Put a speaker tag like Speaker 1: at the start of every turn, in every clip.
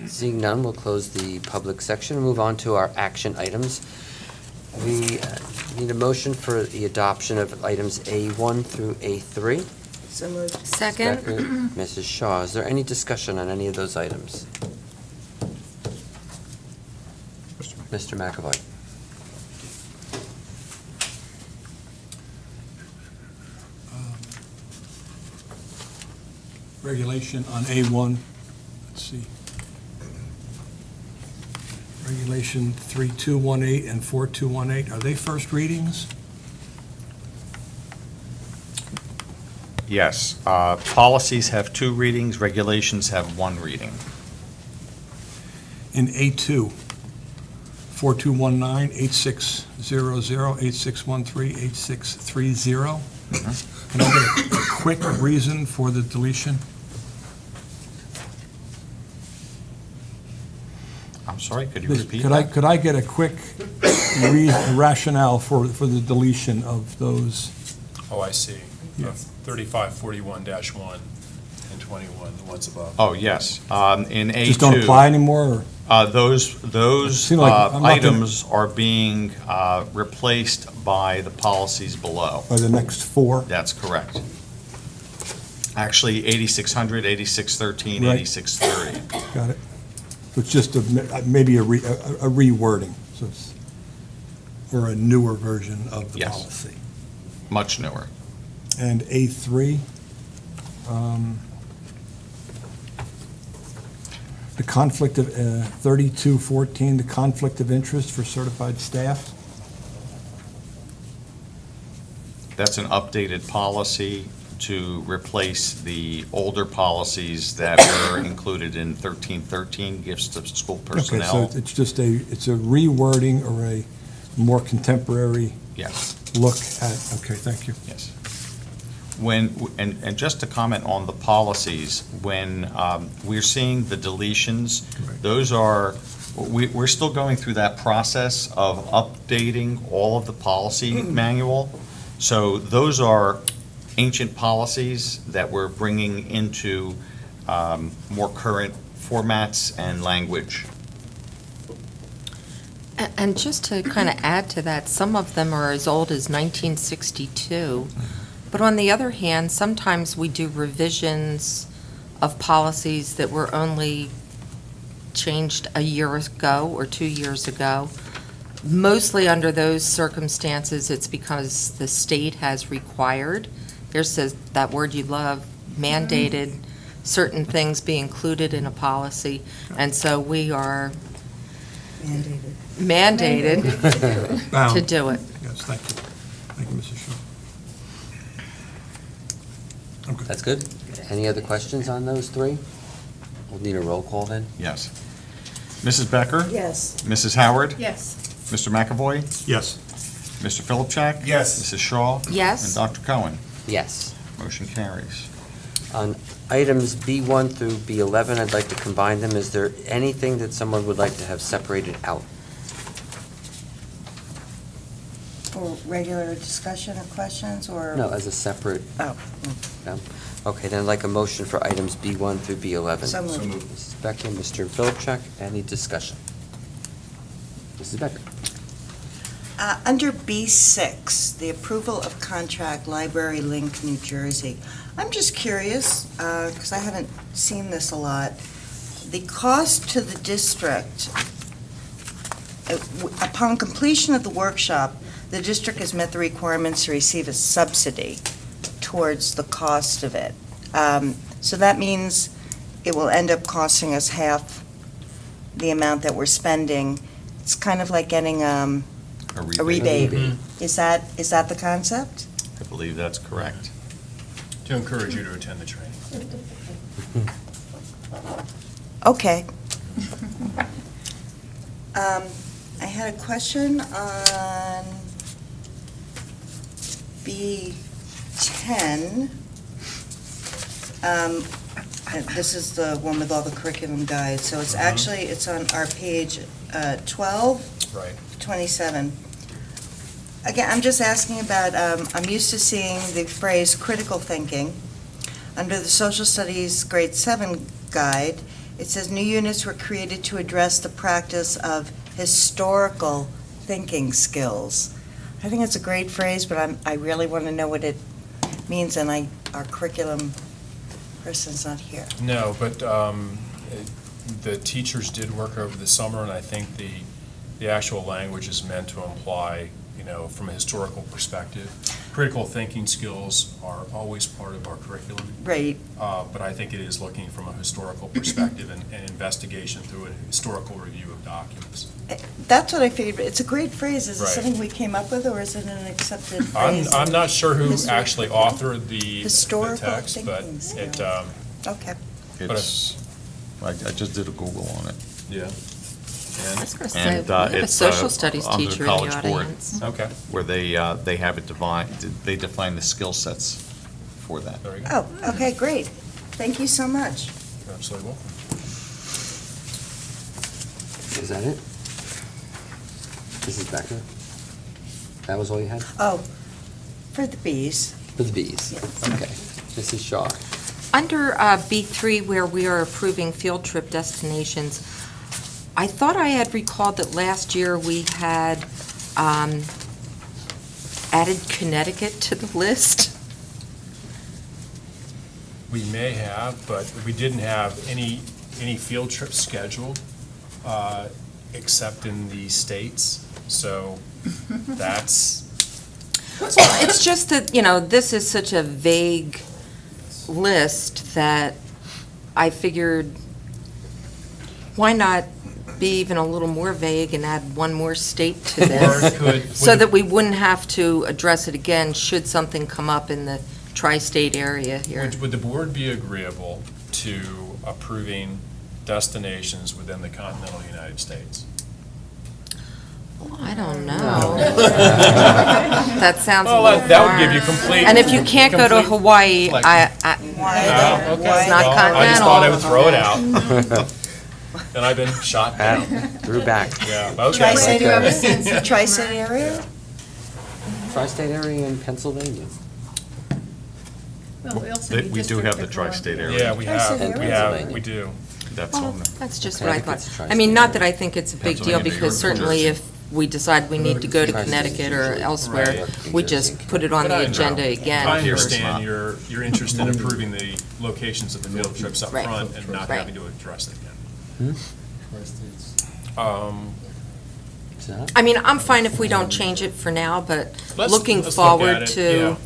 Speaker 1: Seeing none, we'll close the public section and move on to our action items. We need a motion for the adoption of items A1 through A3.
Speaker 2: So moved.
Speaker 3: Second.
Speaker 1: Mrs. Shaw, is there any discussion on any of those items? Mr. McAvoy.
Speaker 4: Regulation on A1, let's see. Regulation 3218 and 4218, are they first readings?
Speaker 5: Yes. Policies have 2 readings, regulations have 1 reading.
Speaker 4: In A2, 4219, 8600, 8613, 8630. Can I get a quick reason for the deletion?
Speaker 5: I'm sorry, could you repeat
Speaker 4: Could
Speaker 5: that?
Speaker 4: I get a quick rationale for the deletion of those?
Speaker 6: Oh, I see.
Speaker 4: Yeah.
Speaker 6: 3541-1 and 21, the ones above.
Speaker 5: Oh, yes. In A2.
Speaker 4: Just don't apply anymore, or?
Speaker 5: Those
Speaker 4: Seem like I'm not gonna-
Speaker 5: items are being replaced by the policies below.
Speaker 4: By the next 4?
Speaker 5: That's correct. Actually, 8600, 8613,
Speaker 4: Right.
Speaker 5: 8630.
Speaker 4: Got it. So it's just maybe a rewording, so it's, or a newer version of the
Speaker 5: Yes.
Speaker 4: policy.
Speaker 5: Much newer.
Speaker 4: And A3, the conflict of, 3214, the conflict of interest for certified staff.
Speaker 5: That's an updated policy to replace the older policies that were included in 1313, gifts to school
Speaker 4: Okay, so
Speaker 5: personnel.
Speaker 4: it's just it's a rewording or a more contemporary
Speaker 5: Yes,
Speaker 4: look at, okay, thank you.
Speaker 5: yes. And just to comment on the policies, when we're seeing the deletions,
Speaker 4: Right.
Speaker 5: those are, we're still going through that process of updating all of the policy manual. So those are ancient policies that we're bringing into more current formats and language.
Speaker 3: And just to kind of add to that, some of them are as old as 1962. But on the other hand, sometimes we do revisions of policies that were only changed a year ago or 2 years ago. Mostly under those circumstances, it's because the state has required, there's that word you love, mandated certain things be included in a policy. And so we are mandated to
Speaker 4: Bound.
Speaker 3: do it.
Speaker 4: Yes, thank you. Thank you, Mrs. Shaw. Okay.
Speaker 1: That's good. Any other questions on those 3? We'll need a roll call then.
Speaker 5: Yes. Mrs. Becker?
Speaker 2: Yes.
Speaker 5: Mrs. Howard?
Speaker 2: Yes.
Speaker 5: Mr. McAvoy?
Speaker 4: Yes.
Speaker 5: Mr. Philipchak?
Speaker 6: Yes.
Speaker 5: Mrs. Shaw?
Speaker 3: Yes.
Speaker 5: And Dr. Cohen?
Speaker 1: Yes.
Speaker 5: Motion carries.
Speaker 1: On items B1 through B11, I'd like to combine them. Is there anything that someone would like to have separated out?
Speaker 2: For regular discussion or questions, or?
Speaker 1: No, as a separate,
Speaker 2: Oh,
Speaker 1: no? Okay, then I'd like a motion for items B1 through B11.
Speaker 2: so moved.
Speaker 1: Mrs. Becker, Mr. Philipchak, any discussion? Mrs. Becker?
Speaker 2: Under B6, the approval of contract, Library Link, New Jersey. I'm just curious, because I haven't seen this a lot. The cost to the district, upon completion of the workshop, the district has met the requirements to receive a subsidy towards the cost of it. So that means it will end up costing us half the amount that we're spending. It's kind of like getting a rebate. Is that the concept?
Speaker 5: I believe that's correct.
Speaker 6: To encourage you to attend the training.
Speaker 2: Okay. I had a question on B10. This is the one with all the curriculum guides, so it's actually, it's on our page 12.
Speaker 6: Right.
Speaker 2: 27. Again, I'm just asking about, I'm used to seeing the phrase critical thinking under the social studies grade 7 guide, It says new units were created to address the practice of historical thinking skills. I think it's a great phrase, but I really want to know what it means, and our curriculum person's not here.
Speaker 6: No, but the teachers did work over the summer, and I think the actual language is meant to imply, from a historical perspective. Critical thinking skills are always part of our curriculum.
Speaker 2: Right.
Speaker 6: But I think it is looking from a historical perspective and investigation through a historical review of documents.
Speaker 2: That's what I figured. It's a great phrase. Is it
Speaker 6: Right.
Speaker 2: something we came up with, or is it an accepted phrase?
Speaker 6: I'm not sure who
Speaker 2: History-
Speaker 6: actually authored the
Speaker 2: Historical
Speaker 6: text, but
Speaker 2: thinking
Speaker 6: it,
Speaker 2: skills. Okay.
Speaker 5: It's, I just did a Google on it.
Speaker 6: yeah.
Speaker 3: I was going to say,
Speaker 5: And,
Speaker 3: we have a
Speaker 5: it's,
Speaker 3: social studies
Speaker 5: under the
Speaker 3: teacher in the
Speaker 5: College Board.
Speaker 3: audience.
Speaker 6: Okay,
Speaker 5: Where they have it defined, they define the skill sets for that.
Speaker 6: there you go.
Speaker 2: Oh, okay, great. Thank you so much.
Speaker 6: You're absolutely welcome.
Speaker 1: Is that it? Mrs. Becker? That was all you had?
Speaker 2: Oh, for the bees.
Speaker 1: For the bees?
Speaker 2: Yes.
Speaker 1: Okay. Mrs. Shaw?
Speaker 3: Under B3, where we are approving field trip destinations, I thought I had recalled that last year we had added Connecticut to the list.
Speaker 6: We may have, but we didn't have any field trips scheduled, except in the states, so that's,
Speaker 3: Well, it's just that, this is such a vague list that I figured, why not be even a little more vague and add one more state to
Speaker 6: or
Speaker 3: this?
Speaker 6: could.
Speaker 3: So that we wouldn't have to address it again should something come up in the tri-state area here.
Speaker 6: Would the board be agreeable to approving destinations within the continental United States?
Speaker 3: I don't know. That sounds a
Speaker 6: Well,
Speaker 3: little
Speaker 6: that would give you
Speaker 3: far.
Speaker 6: complete.
Speaker 3: And if you can't go to
Speaker 6: complete
Speaker 3: Hawaii,
Speaker 6: flex-
Speaker 2: Why?
Speaker 6: Oh, okay.
Speaker 3: It's not
Speaker 6: Well, I just thought I would throw it
Speaker 3: continental.
Speaker 6: out. And I've been shot down.
Speaker 1: Threw back.
Speaker 6: Yeah, okay.
Speaker 2: Tri-state
Speaker 1: Okay.
Speaker 2: Tri-state area?
Speaker 1: Tri-state area in Pennsylvania.
Speaker 7: Well, we also need
Speaker 5: We do have the
Speaker 7: District of
Speaker 5: tri-state
Speaker 7: Columbia.
Speaker 5: area.
Speaker 6: Yeah, we
Speaker 2: Tri-state
Speaker 6: have,
Speaker 2: area.
Speaker 6: we do.
Speaker 5: That's
Speaker 3: Well,
Speaker 5: on there.
Speaker 3: that's just what I
Speaker 1: Connecticut's a
Speaker 3: thought.
Speaker 1: tri-state
Speaker 3: I mean, not
Speaker 1: area.
Speaker 3: that I think it's a big deal,
Speaker 5: Pennsylvania, New
Speaker 3: because
Speaker 5: York, New
Speaker 3: certainly
Speaker 5: Jersey.
Speaker 3: if we decide we need to go to
Speaker 1: Tri-state
Speaker 3: Connecticut or
Speaker 1: usually.
Speaker 3: elsewhere,
Speaker 1: Right.
Speaker 3: we just put it on
Speaker 6: But I
Speaker 3: the agenda
Speaker 6: know.
Speaker 3: again.
Speaker 6: I
Speaker 5: Here it's not.
Speaker 6: understand your interest in approving the locations of the field trips up
Speaker 3: Right.
Speaker 6: front and not
Speaker 3: Right.
Speaker 6: having to address it again.
Speaker 1: So,
Speaker 3: I mean, I'm fine if we don't change it for now, but
Speaker 6: Let's-
Speaker 3: looking
Speaker 6: let's look at
Speaker 3: forward
Speaker 6: it,
Speaker 3: to,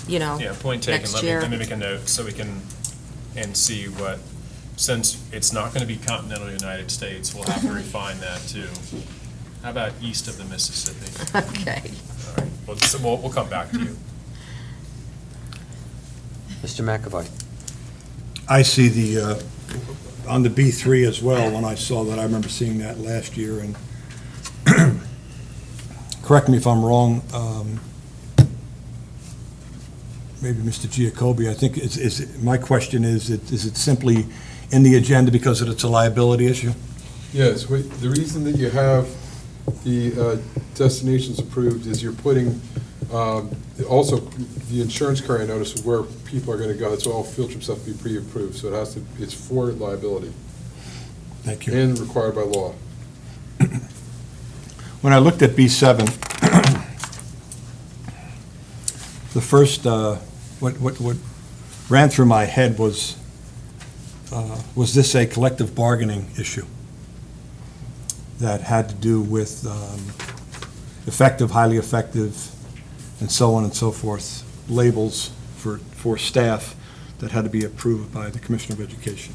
Speaker 6: Yeah, point taken.
Speaker 3: next
Speaker 6: Let me,
Speaker 3: year.
Speaker 6: let me make a note so we can, and see what, since it's not going to be continental United States, we'll have to refine that to, how about east of the Mississippi?
Speaker 3: Okay.
Speaker 6: All right, well, so we'll come back to you.
Speaker 1: Mr. McAvoy?
Speaker 4: I see the, on the B3 as well, when I saw that, I remember seeing that last year, and correct me if I'm wrong, maybe Mr. Giacobbe, I think, my question is it simply in the agenda because it's a liability issue?
Speaker 8: Yes, the reason that you have the destinations approved is you're putting, also, the insurance carrier notice of where people are going to go, that's all field trips have to be pre-approved, so it's for liability
Speaker 4: Thank you.
Speaker 8: and required by law.
Speaker 4: When I looked at B7, the first, what ran through my head was this a collective bargaining issue that had to do with effective, highly effective, and so on and so forth, labels for staff that had to be approved by the Commissioner of Education?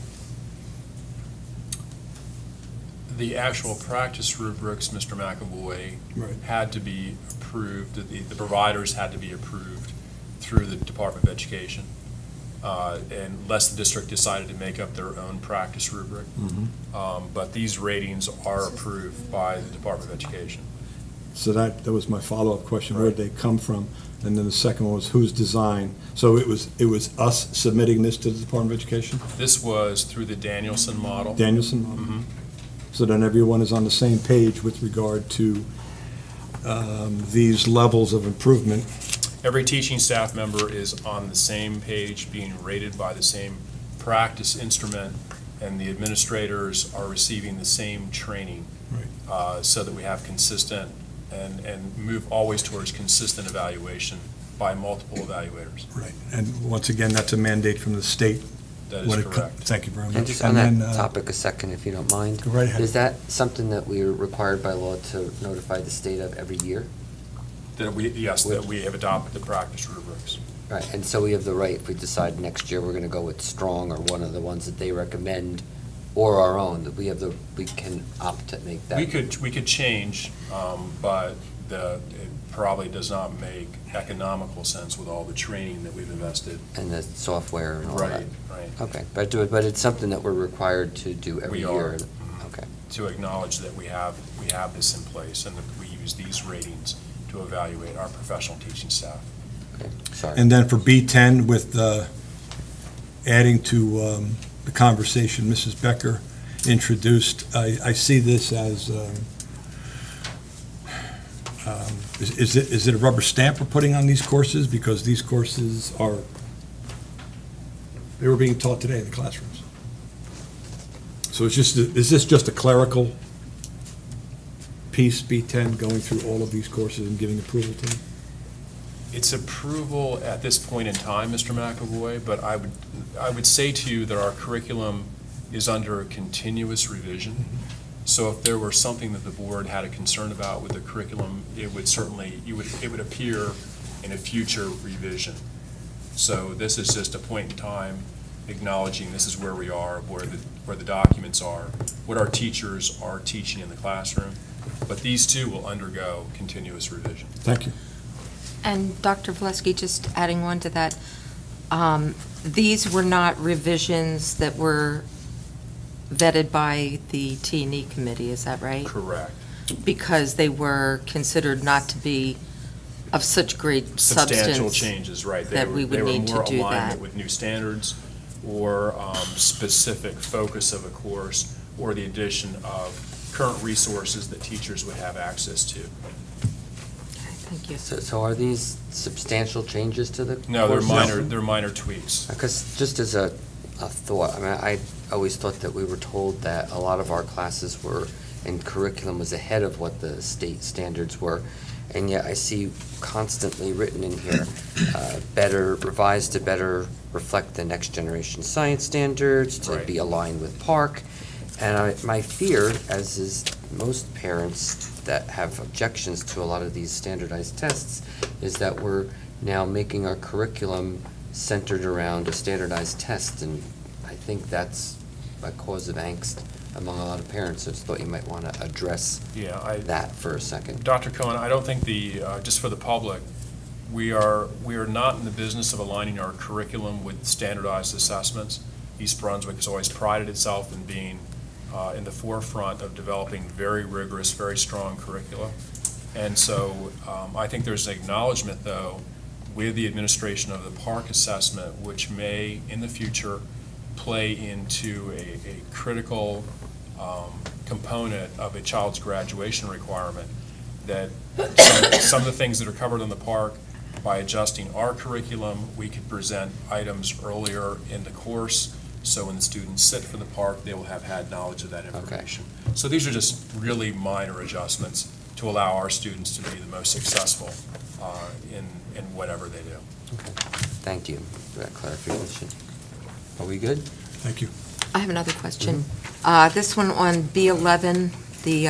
Speaker 6: The actual practice rubrics, Mr. McAvoy,
Speaker 4: Right.
Speaker 6: had to be approved, the providers had to be approved through the Department of Education, unless the district decided to make up their own practice rubric. But these ratings are approved by the Department of Education.
Speaker 4: So that was my follow-up question, where'd they come from? And then the second one was whose design? So it was us submitting this to the Department of Education?
Speaker 6: This was through the Danielson model.
Speaker 4: Danielson model? So then everyone is on the same page with regard to these levels of improvement.
Speaker 6: Every teaching staff member is on the same page, being rated by the same practice instrument and the administrators are receiving the same training so that we have consistent and move always towards consistent evaluation by multiple evaluators.
Speaker 4: Right. And once again, that's a mandate from the state.
Speaker 6: That
Speaker 4: when
Speaker 6: is
Speaker 4: it co-
Speaker 6: correct.
Speaker 4: Thank you very much.
Speaker 1: And just on that
Speaker 4: then,
Speaker 1: topic a second, if you don't mind.
Speaker 4: Go right ahead.
Speaker 1: Is that something that we are required by law to notify the state of every year?
Speaker 6: That we have adopted the practice rubrics.
Speaker 1: Right, and so we have the right, if we decide next year we're gonna go with Strong or one of the ones that they recommend, or our own, that we can opt to make that.
Speaker 6: We could change, but it probably does not make economical sense with all the training that we've invested.
Speaker 1: And the software and all that.
Speaker 6: Right.
Speaker 1: Okay, but it's something that we're required to do every
Speaker 6: We
Speaker 1: year.
Speaker 6: are.
Speaker 1: Okay.
Speaker 6: To acknowledge that we have this in place and that we use these ratings to evaluate our professional teaching staff.
Speaker 1: Okay, sorry.
Speaker 4: And then for B10, with adding to the conversation Mrs. Becker introduced, I see this as, is it a rubber stamp we're putting on these courses? Because these courses they were being taught today in the classrooms. So is this just a clerical piece, B10, going through all of these courses and giving approval to them?
Speaker 6: It's approval at this point in time, Mr. McAvoy, but I would say to you that our curriculum is under a continuous revision. So if there were something that the board had a concern about with the curriculum, it would appear in a future revision. So this is just a point in time acknowledging this is where we are, where the documents are, what our teachers are teaching in the classroom. But these two will undergo continuous revision.
Speaker 4: Thank you.
Speaker 3: And Dr. Valesky, just adding on to that, these were not revisions that were vetted by the T&E committee, is that right?
Speaker 6: Correct.
Speaker 3: Because they were considered not to be of such great
Speaker 6: Substantial
Speaker 3: substance.
Speaker 6: changes, right.
Speaker 3: that we would need to do
Speaker 6: They were more
Speaker 3: that.
Speaker 6: alignment with new standards or specific focus of a course or the addition of current resources that teachers would have access to.
Speaker 3: Thank you.
Speaker 1: So are these substantial changes to the?
Speaker 6: No,
Speaker 1: course?
Speaker 6: they're minor tweaks.
Speaker 1: Because just as a thought, I mean, I always thought that we were told that a lot of our classes were, and curriculum was ahead of what the state standards were. And yet I see constantly written in here, better, revised to better reflect the next generation science standards, to
Speaker 6: Right.
Speaker 1: be aligned with Park. And my fear, as is most parents that have objections to a lot of these standardized tests, is that we're now making our curriculum centered around a standardized test, and I think that's a cause of angst among a lot of parents. So I just thought you might want to address that for a second.
Speaker 6: Dr. Cohen, I don't think just for the public, we are not in the business of aligning our curriculum with standardized assessments. East Brunswick has always prided itself in being in the forefront of developing very rigorous, very strong curricula. And so I think there's an acknowledgement, though, with the administration of the Park assessment, which may, in the future, play into a critical component of a child's graduation requirement, that some of the things that are covered in the Park, by adjusting our curriculum, we could present items earlier in the course, so when the students sit for the Park, they will have had knowledge of that information. So these are just really minor adjustments to allow our students to be the most successful in whatever they do.
Speaker 1: Okay. Thank you for that clarification. Are we good?
Speaker 4: Thank you.
Speaker 3: I have another question. This one on B11, the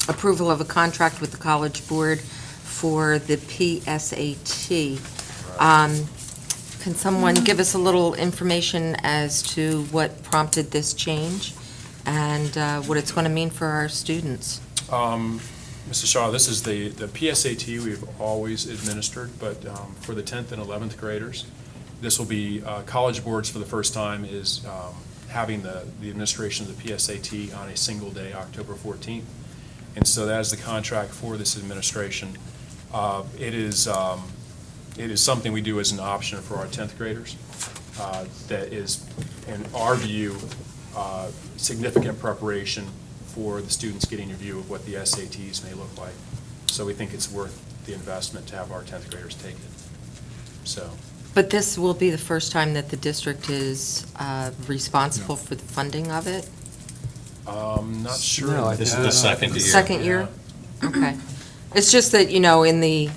Speaker 3: approval of a contract with the College Board for the PSAT. Can someone give us a little information as to what prompted this change and what it's going to mean for our students?
Speaker 6: Mr. Shaw, this is the PSAT we've always administered, but for the 10th and 11th graders, this will be, College Boards for the first time is having the administration of the PSAT on a single day, October 14th. And so that is the contract for this administration. It is something we do as an option for our 10th graders. That is, in our view, significant preparation for the students getting a view of what the SATs may look like. So we think it's worth the investment to have our 10th graders take it. So
Speaker 3: But this will be the first time that the district is responsible for the funding of it?
Speaker 6: Not sure.
Speaker 1: No, I
Speaker 5: This is
Speaker 1: think-
Speaker 5: the second year.
Speaker 3: Second year? Okay. It's just that, in the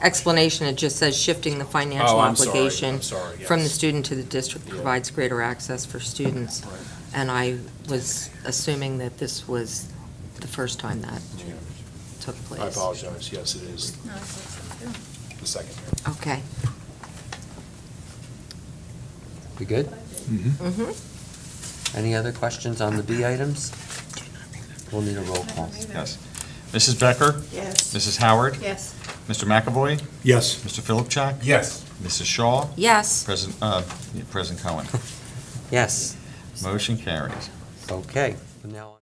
Speaker 3: explanation, it just says shifting the financial
Speaker 6: Oh, I'm sorry.
Speaker 3: obligation
Speaker 6: I'm sorry,
Speaker 3: from the
Speaker 6: yes.
Speaker 3: student to the district
Speaker 6: Yeah.
Speaker 3: provides greater access for students.
Speaker 6: Right.
Speaker 3: And I was assuming that this was the first time that
Speaker 6: Yeah.
Speaker 3: took place.
Speaker 6: I apologize, yes, it is the second year.
Speaker 3: Okay.
Speaker 1: We good?
Speaker 3: Mm-hmm.
Speaker 1: Any other questions on the B items? We'll need a roll call.
Speaker 5: Yes. Mrs. Becker?
Speaker 2: Yes.
Speaker 5: Mrs. Howard?
Speaker 2: Yes.
Speaker 5: Mr. McAvoy?
Speaker 4: Yes.
Speaker 5: Mr. Philipchak?
Speaker 8: Yes.
Speaker 5: Mrs. Shaw?
Speaker 3: Yes.
Speaker 5: President Cohen?
Speaker 1: Yes,
Speaker 5: Motion carries.
Speaker 1: okay. Now.